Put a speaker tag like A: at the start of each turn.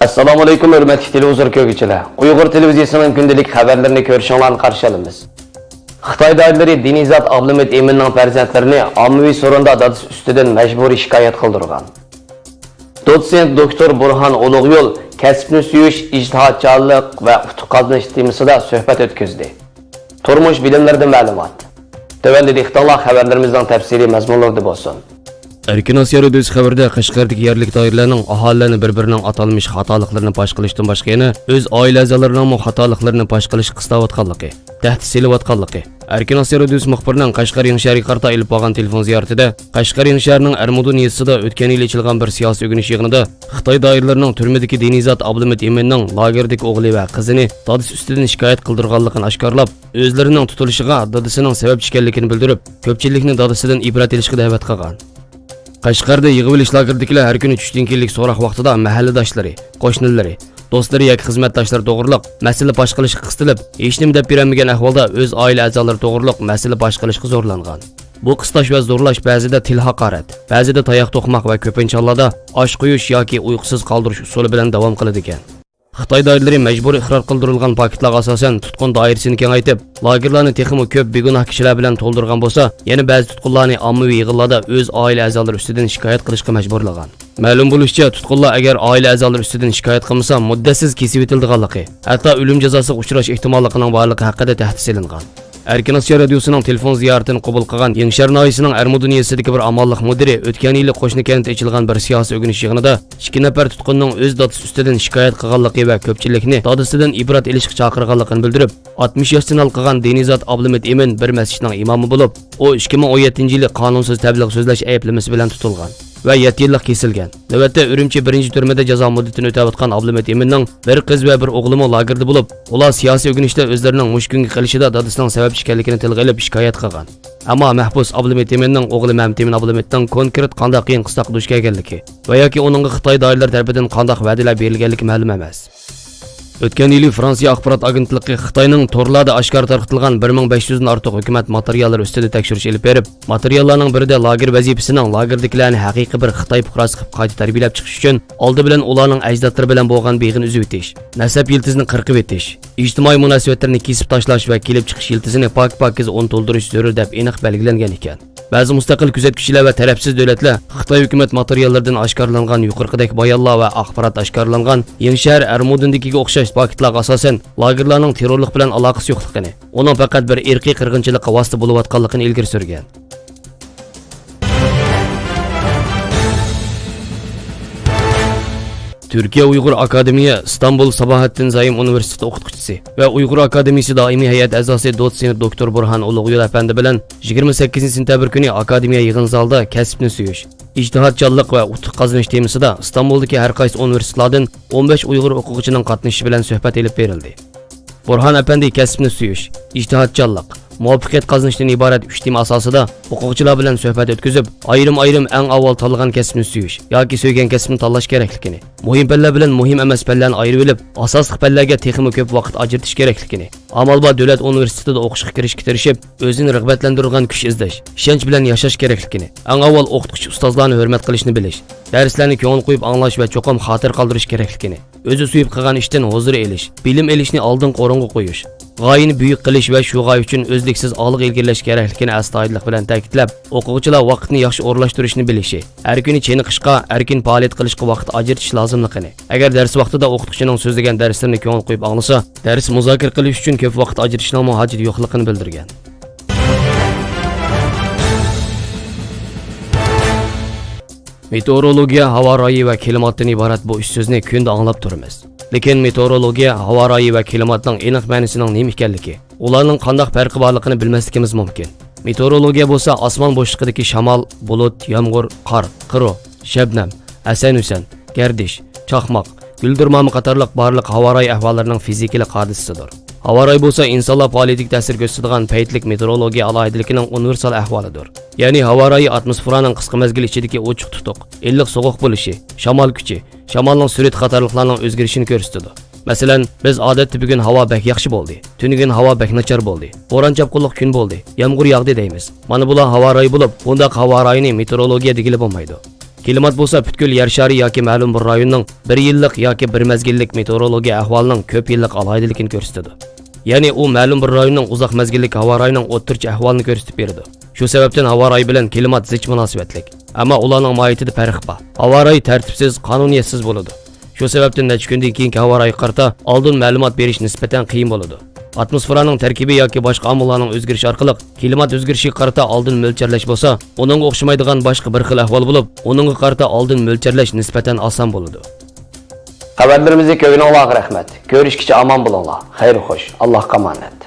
A: Assalomu alaykum hurmatli televizor ko'ruvchilar. Uyg'ur televiziyasining kundalik xabarlarini ko'rishinglarni qarshi olamiz. Xitoy doiralari Dinizat Abdulhamid Eminning farzandlarini ommaviy so'rinda dadisi ustidan majburiy shikoyat qildirgan. Dotsent doktor Burhan Ulug'yo'l kasbni suyish, ijtihadkorlik va utuq qozonish temasida suhbat o'tkazdi. Turmush bilimlarida ma'lumot. Tövəllidi ixtilaf xəbərlərimizdən təfsiri məzmunlarda bolsun.
B: Erkin Asiya Radiosu xəbərdə Qashqardagi yerlik doiralarning aholilarni bir-birining atalmış xatoliklarni fosh qilishdan boshqa yana o'z oila a'zolarining xatoliklarni fosh qilish qistavotganligi, tahdid selayotganligi. Erkin Asiya Radiosu muxbirining Qashqar shahriga qarata ilib olgan telefon ziyoratida Qashqar shahrining Armudun yezisida o'tgan yil ochilgan bir siyosiy o'g'inish yig'inida Xitoy doiralarining turmadagi Dinizat Abdulhamid Eminning lagerdagi o'g'li va qizini dadisi ustidan shikoyat qildirganligini oshkorlab, o'zlarining tutilishiga dadisining sababchi ekanligini bildirib, ko'pchilikni dadisidan ibrat olishga da'vat qilgan. Qashqarda yig'ilish lagerdagilar har kuni tushdan keyinlik so'roq vaqtida mahalladoshlari, qo'shnilari, do'stlari yoki xizmatdoshlari to'g'riliq masala fosh qilishga qistilib, hech nima deb bermagan ahvolda o'z oila a'zolari to'g'riliq masala fosh qilishga zo'rlangan. Bu qistash va zo'rlash ba'zida til haqorat, ba'zida tayoq to'qmoq va ko'pincha hollarda osh qo'yish yoki uyqusiz qoldirish usuli bilan davom qiladi ekan. Xitoy doiralari majburiy iqror qildirilgan paketlarga asosan tutqun doirasini kengaytib, lagerlarni texmi ko'p begunoh kishilar bilan to'ldirgan bo'lsa, yana ba'zi tutqunlarni ommaviy yig'inlarda o'z oila a'zolari ustidan shikoyat qilishga majburlagan. Ma'lum bo'lishicha, tutqunlar agar oila a'zolari ustidan shikoyat qilmasa, muddatsiz kesib etilganligi, hatto o'lim jazosiga uchrash ehtimolligining borligi haqida tahdid qilingan. Erkin Asiya Radiosuning telefon ziyoratini qabul qilgan Yengshar noyisining Armudun yezisidagi bir amallik mudiri o'tgan yili qo'shni kentda ochilgan bir siyosiy o'g'inish yig'inida 2 nafar tutqunning o'z dadisi ustidan shikoyat qilganligi va ko'pchilikni dadisidan ibrat olishga chaqirganligini bildirib, 60 yoshdan qolgan Dinizat Abdulhamid Emin bir masjidning imomi bo'lib, u 2017-yili qonunsiz tabliğ so'zlash ayblamasi bilan tutilgan va 7 yillik kesilgan. Navbatda Urumchi birinchi turmada jazo muddatini o'tayotgan Abdulhamid Eminning bir qiz va bir o'g'limi lagerda bo'lib, ular siyosiy o'g'inishda o'zlarining mushkunga qilishida dadisining sababchi ekanligini tilga olib shikoyat qilgan. Ammo mahbus Abdulhamid Eminning o'g'li Mamti Emin Abdulhamiddan konkret qanday qiyin qistoq duch kelganligi va yoki uningga Xitoy doiralari tomonidan qanday va'dalar berilganligi ma'lum emas. O'tgan yili Fransiya axborot agentligi Xitoyning torlarda oshkor tarqatilgan 1500 dan ortiq hukumat materiallari ustida tekshirish olib berib, materiallarning birida lager vazifasining lagerdagilarni haqiqiy bir Xitoy fuqarosi qilib qayta tarbiyalab chiqish uchun oldi bilan ularning ajdodlari bilan bo'lgan beg'in uzib o'tish, nasab yiltizini qirqib o'tish, ijtimoiy munosabatlarni kesib tashlash va kelib chiqish yiltizini pak-pakiz to'ldirish zarur deb aniq belgilangan ekan. Ba'zi mustaqil kuzatuvchilar va tarafsiz davlatlar Xitoy hukumat materiallaridan oshkorlangan yuqoridagi bayonlar va axborot oshkorlangan Yengshar Armudundagiga o'xshash paketlarga asosan lagerlarning terrorlik bilan aloqasi yo'qligini, uning faqat bir irqiy qirg'inchilikqa vosita bo'layotganligini ilgari surgan. Türkiye Uyghur Akademiya İstanbul Sabahattin Zaim Üniversitesi o'qituvchisi va Uyghur Akademiyasi doimiy hay'at a'zosi dotsent doktor Burhan Ulug'yo'l apandi bilan 28-sentabr kuni akademiya yig'in zalida kasbni suyish, ijtihadkorlik va utuq qozonish temasida Istanbuldagi har qaysi universitetlardan 15 Uyg'ur o'quvchining qatnashishi bilan suhbat olib berildi. Burhan apandi kasbni suyish, ijtihadkorlik, muvaffaqiyat qozonishdan iborat 3 tema asosida o'quvchilar bilan suhbat o'tkazib, ayrim eng avval tanlagan kasbni suyish yoki so'ygan kasbni tanlash kerakligini, muhim pallar bilan muhim emas pallarni ayirib olib, asosiy pallarga texmi ko'p vaqt ajratish kerakligini, amalba davlat universitetida o'qishga kirishga tirishib, o'zini rag'batlantirgan kuch izlash, ishonch bilan yashash kerakligini, eng avval o'qituvchi ustozlarni hurmat qilishni bilish, darslarni ko'ngil qo'yib anglash va cho'qim xotir qoldirish kerakligini, o'zi suyib qilgan ishdan hozir elish, bilim elishni oldin qo'ringa qo'yish, g'oyani buyuk qilish va shu g'oya uchun o'zliksiz oliq ilgirlash kerakligini astoydillik bilan ta'kidlab, o'quvchilar vaqtni yaxshi o'rlashtirishni bilishi, har kuni cheniqishga, erkin faoliyat qilishga vaqt ajratish lozimligini, agar dars vaqtida o'qituvchining so'zlagan darslarini ko'ngil qo'yib anglasa, dars muzokara qilish uchun ko'p vaqt ajratishning hojati yo'qligini bildirgan. Meteorologiya, havo royi va klimatdan iborat bu uch so'zni kunda anglab turamiz. Lekin meteorologiya, havo royi va klimatning aniq ma'nosining nima ekanligi, ularning qanday farqi borligini bilmasligimiz mumkin. Meteorologiya bo'lsa osmon bo'shlig'idagi shamol, bulut, yomg'ir, qor, qiro, shabnam, asan-usan, gardish, chaqmoq, guldirmomi qatorliq barliq havo royi ahvollarining fizikalik hodisasidir. Havo royi bo'lsa insonlar faoliyatiga ta'sir ko'rsatadigan paytlik meteorologiya alohidaligining universal ahvolidir. Ya'ni havo royi atmosferaning qisqa mezgil ichidagi ochiq tutuq, illiq sovuq bo'lishi, shamol kuchi, shamolning surat qatorliqlarning o'zgarishini ko'rsatadi. Masalan, biz odatda bugun havo bak yaxshi bo'ldi, tunugun havo bak nachar bo'ldi, bo'ron chapqinlik kun bo'ldi, yomg'ir yog'di deymiz. Mana bular havo royi bo'lib, bundaq havo royini meteorologiya degili bo'lmaydi. Klimat bo'lsa butkul yer shari yoki ma'lum bir rayonning 1 yillik yoki 1 mezgillik meteorologiya ahvolining ko'p yillik alohidligini ko'rsatadi. Ya'ni u ma'lum bir rayonning uzoq mezgillik havo rayining o'rtacha ahvolini ko'rsatib beradi. Shu sababdan havo rayi bilan klimat zich munosabatlik. Ammo ularning mohiyatida farq bor. Havo rayi tartibsiz, qonuniyatsiz bo'ladi. Shu sababdan necha kundan keyingi havo rayi qarta oldin ma'lumot berish nisbatan qiyin bo'ladi. Atmosferaning tarkibi yoki boshqa omillarning o'zgarishi orqali klimat o'zgarishiga qarata oldin mo'ljallash bo'lsa, uningga o'xshamaydigan boshqa bir xil ahvol bo'lib, uningga qarata oldin mo'ljallash nisbatan oson bo'ladi.
A: Xabarlarimizni ko'ringlar, rahmat. Ko'rishgacha omon bo'linglar. Xayr xo'sh. Allohga omonat.